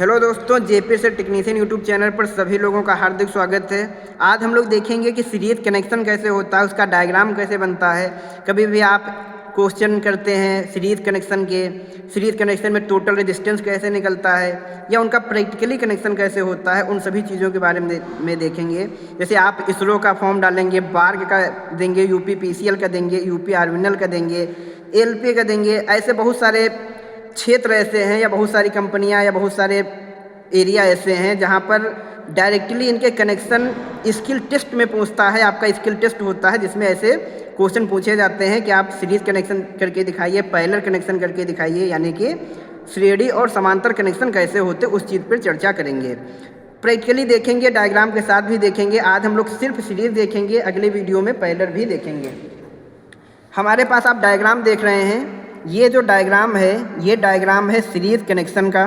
Hello दोस्तों, JP से technician YouTube channel पर सभी लोगों का हार्दिक स्वागत है। आज हम लोग देखेंगे कि सीरीज कनेक्शन कैसे होता है, उसका डायग्राम कैसे बनता है। कभी भी आप क्वेश्चन करते हैं सीरीज कनेक्शन में टोटल रेजिस्टेंस कैसे निकलता है या उनका प्रैक्टिकली कनेक्शन कैसे होता है, उन सभी चीज़ों के बारे में देखेंगे। जैसे आप इसरो का फॉर्म डालेंगे, बार्ग का देंगे, यूपी पीसीएल का देंगे, यूपी आर्मिनल का देंगे, एलपी का देंगे। ऐसे बहुत सारे क्षेत्र ऐसे हैं या बहुत सारी कंपनियां या बहुत सारे एरिया ऐसे हैं जहां पर डायरेक्टली इनके कनेक्शन स्किल टेस्ट में पूछता है। आपका स्किल टेस्ट होता है जिसमें ऐसे क्वेश्चन पूछे जाते हैं कि आप सीरीज कनेक्शन करके दिखाइए, पैरेलल कनेक्शन करके दिखाइए, यानी कि श्रेणी और समांतर कनेक्शन कैसे होते, उस चीज़ पर चर्चा करेंगे। प्रैक्टिकली देखेंगे, डायग्राम के साथ भी देखेंगे। आज हम लोग सिर्फ सीरीज देखेंगे, अगले वीडियो में पैरेलल भी देखेंगे। हमारे पास आप डायग्राम देख रहे हैं, ये जो डायग्राम है ये डायग्राम है सीरीज कनेक्शन का।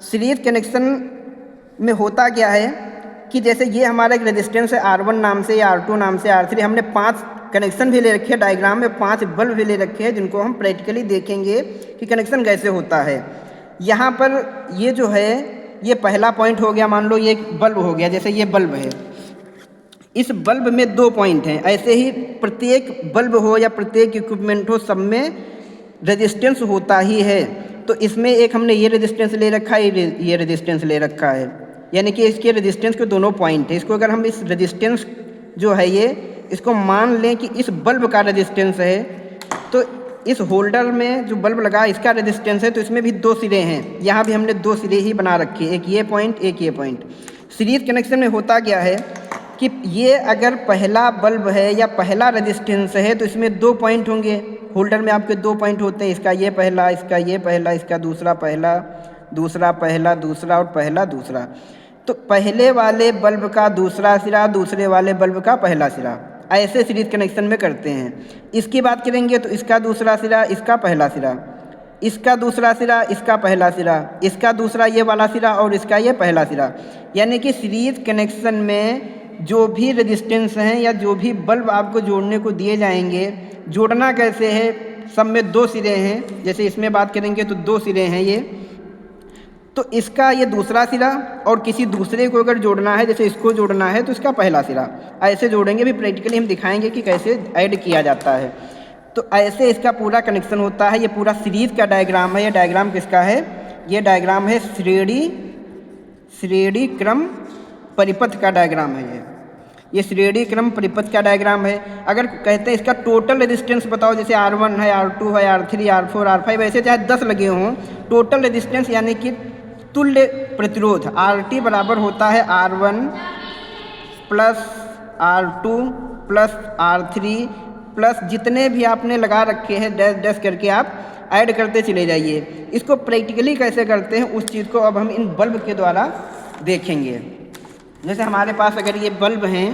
सीरीज कनेक्शन में होता क्या है कि जैसे ये हमारा एक रेजिस्टेंस है R1 नाम से या R2 नाम से, R3, हमने 5 कनेक्शन भी ले रखे हैं। डायग्राम में 5 बल्ब भी ले रखे हैं जिनको हम प्रैक्टिकली देखेंगे कि कनेक्शन कैसे होता है। यहाँ पर ये जो है ये पहला पॉइंट हो गया, मान लो ये एक बल्ब हो गया, जैसे ये बल्ब है, इस बल्ब में 2 पॉइंट हैं। ऐसे ही प्रत्येक बल्ब हो या प्रत्येक इक्विपमेंट हो, सब में रेजिस्टेंस होता ही है। तो इसमें एक हमने ये रेजिस्टेंस ले रखा है, ये रेजिस्टेंस ले रखा है, यानी कि इसके रेजिस्टेंस के दोनों पॉइंट है। इसको अगर हम इस रेजिस्टेंस जो है ये इसको मान लें कि इस बल्ब का रेजिस्टेंस है, तो इस होल्डर में जो बल्ब लगा इसका रेजिस्टेंस है, तो इसमें भी 2 सिरे हैं। यहाँ भी हमने 2 सिरे ही बना रखे, एक ये पॉइंट, एक ये पॉइंट। सीरीज कनेक्शन में होता क्या है कि ये अगर पहला बल्ब है या पहला रेजिस्टेंस है तो इसमें 2 पॉइंट होंगे। होल्डर में आपके 2 पॉइंट होते हैं, इसका ये पहला, इसका ये पहला, इसका दूसरा पहला, दूसरा पहला, दूसरा और पहला दूसरा। तो पहले वाले बल्ब का दूसरा सिरा, दूसरे वाले बल्ब का पहला सिरा, ऐसे सीरीज कनेक्शन में करते हैं। इसकी बात करेंगे तो इसका दूसरा सिरा, इसका पहला सिरा, इसका दूसरा सिरा, इसका पहला सिरा, इसका दूसरा ये वाला सिरा और इसका ये पहला सिरा। यानी कि सीरीज कनेक्शन में जो भी रेजिस्टेंस हैं या जो भी बल्ब आपको जोड़ने को दिए जाएंगे, जोड़ना कैसे है, सब में 2 सिरे हैं। जैसे इसमें बात करेंगे तो 2 सिरे हैं ये, तो इसका ये दूसरा सिरा और किसी दूसरे को अगर जोड़ना है, जैसे इसको जोड़ना है तो इसका पहला सिरा, ऐसे जोड़ेंगे। भी प्रैक्टिकली हम दिखाएंगे कि कैसे ऐड किया जाता है। तो ऐसे इसका पूरा कनेक्शन होता है। ये पूरा सीरीज का डायग्राम है। ये डायग्राम किसका है? ये डायग्राम है श्रेणी क्रम परिपथ का डायग्राम है। ये श्रेणी क्रम परिपथ का डायग्राम है। अगर कहते हैं इसका टोटल रेजिस्टेंस बताओ, जैसे R1 है, R2 है, R3, R4, R5, ऐसे चाहे 10 लगे हों, टोटल रेजिस्टेंस यानी कि तुल्य प्रतिरोध RT बराबर होता है R1 plus R2 plus R3 plus जितने भी आपने लगा रखे हैं डैश डैश करके आप ऐड करते चले जाइए। इसको प्रैक्टिकली कैसे करते हैं उस चीज़ को अब हम इन बल्ब के द्वारा देखेंगे। जैसे हमारे पास अगर ये बल्ब हैं,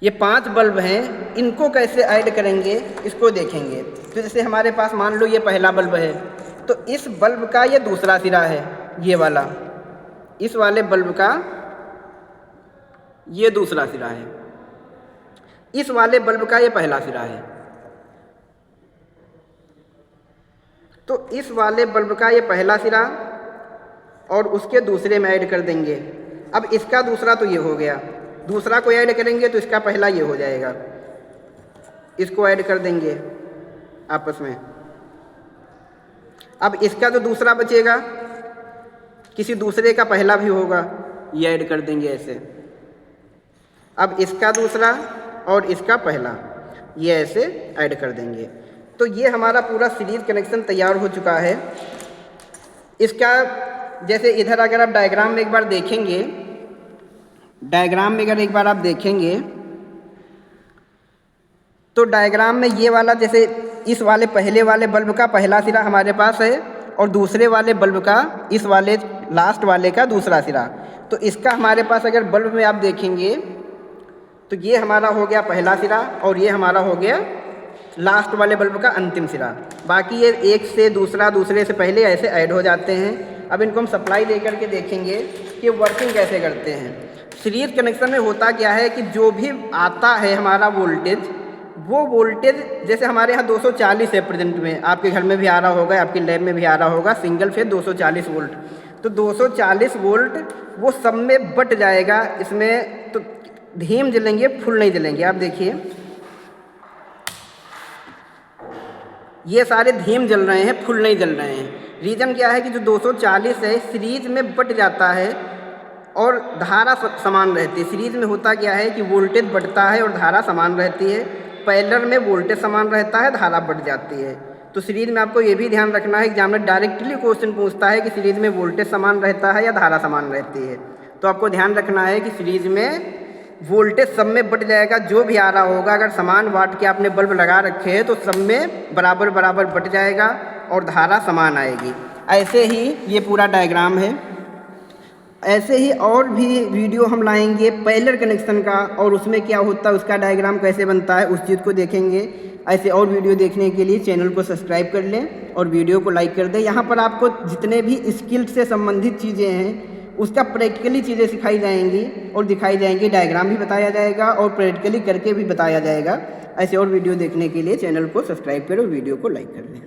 ये 5 बल्ब हैं, इनको कैसे ऐड करेंगे इसको देखेंगे। तो जैसे हमारे पास मान लो ये पहला बल्ब है, तो इस बल्ब का ये दूसरा सिरा है, ये वाला, इस वाले बल्ब का ये दूसरा सिरा है, इस वाले बल्ब का ये पहला सिरा है। तो इस वाले बल्ब का ये पहला सिरा और उसके दूसरे में ऐड कर देंगे। अब इसका दूसरा तो ये हो गया, दूसरा को ऐड करेंगे तो इसका पहला ये हो जाएगा, इसको ऐड कर देंगे आपस में। अब इसका जो दूसरा बचेगा किसी दूसरे का पहला भी होगा, ये ऐड कर देंगे ऐसे। अब इसका दूसरा और इसका पहला, ये ऐसे ऐड कर देंगे। तो ये हमारा पूरा सीरीज कनेक्शन तैयार हो चुका है। इसका जैसे इधर अगर आप डायग्राम में एक बार देखेंगे, डायग्राम में अगर एक बार आप देखेंगे तो डायग्राम में ये वाला, जैसे इस वाले पहले वाले बल्ब का पहला सिरा हमारे पास है और दूसरे वाले बल्ब का, इस वाले लास्ट वाले का दूसरा सिरा। तो इसका हमारे पास अगर बल्ब में आप देखेंगे तो ये हमारा हो गया पहला सिरा और ये हमारा हो गया लास्ट वाले बल्ब का अंतिम सिरा। बाकी ये एक से दूसरा, दूसरे से पहले ऐसे ऐड हो जाते हैं। अब इनको हम सप्लाई लेकर के देखेंगे कि वर्किंग कैसे करते हैं। सीरीज कनेक्शन में होता क्या है कि जो भी आता है हमारा वोल्टेज, वो वोल्टेज जैसे हमारे यहाँ 240 है प्रेजेंट में, आपके घर में भी आ रहा होगा, आपके लैब में भी आ रहा होगा, सिंगल फेज 240 वोल्ट। तो 240 वोल्ट वो सब में बट जाएगा इसमें। तो धीम जलेंगे, फुल नहीं जलेंगे। आप देखिए ये सारे धीम जल रहे हैं, फुल नहीं जल रहे हैं। रीज़न क्या है कि जो 240 है सीरीज में बट जाता है और धारा समान रहती है। सीरीज में होता क्या है कि वोल्टेज बढ़ता है और धारा समान रहती है। पैरेलल में वोल्टेज समान रहता है, धारा बढ़ जाती है। तो सीरीज में आपको ये भी ध्यान रखना है, एग्जाम में डायरेक्टली क्वेश्चन पूछता है कि सीरीज में वोल्टेज समान रहता है या धारा समान रहती है। तो आपको ध्यान रखना है कि सीरीज में वोल्टेज सब में बढ़ जाएगा, जो भी आ रहा होगा। अगर समान वाट के आपने बल्ब लगा रखे हैं तो सब में बराबर बराबर बढ़ जाएगा और धारा समान आएगी। ऐसे ही ये पूरा डायग्राम है। ऐसे ही और भी वीडियो हम लाएंगे पैरेलल कनेक्शन का, और उसमें क्या होता है, उसका डायग्राम कैसे बनता है, उस चीज़ को देखेंगे। ऐसे और वीडियो देखने के लिए चैनल को सब्सक्राइब कर लें और वीडियो को लाइक कर दें। यहाँ पर आपको जितने भी स्किल से संबंधित चीज़ें हैं उसका प्रैक्टिकली चीज़ें सिखाई जाएंगी और दिखाई जाएंगी। डायग्राम भी बताया जाएगा और प्रैक्टिकली करके भी बताया जाएगा। ऐसे और वीडियो देखने के लिए चैनल को सब्सक्राइब करें और वीडियो को लाइक कर लें।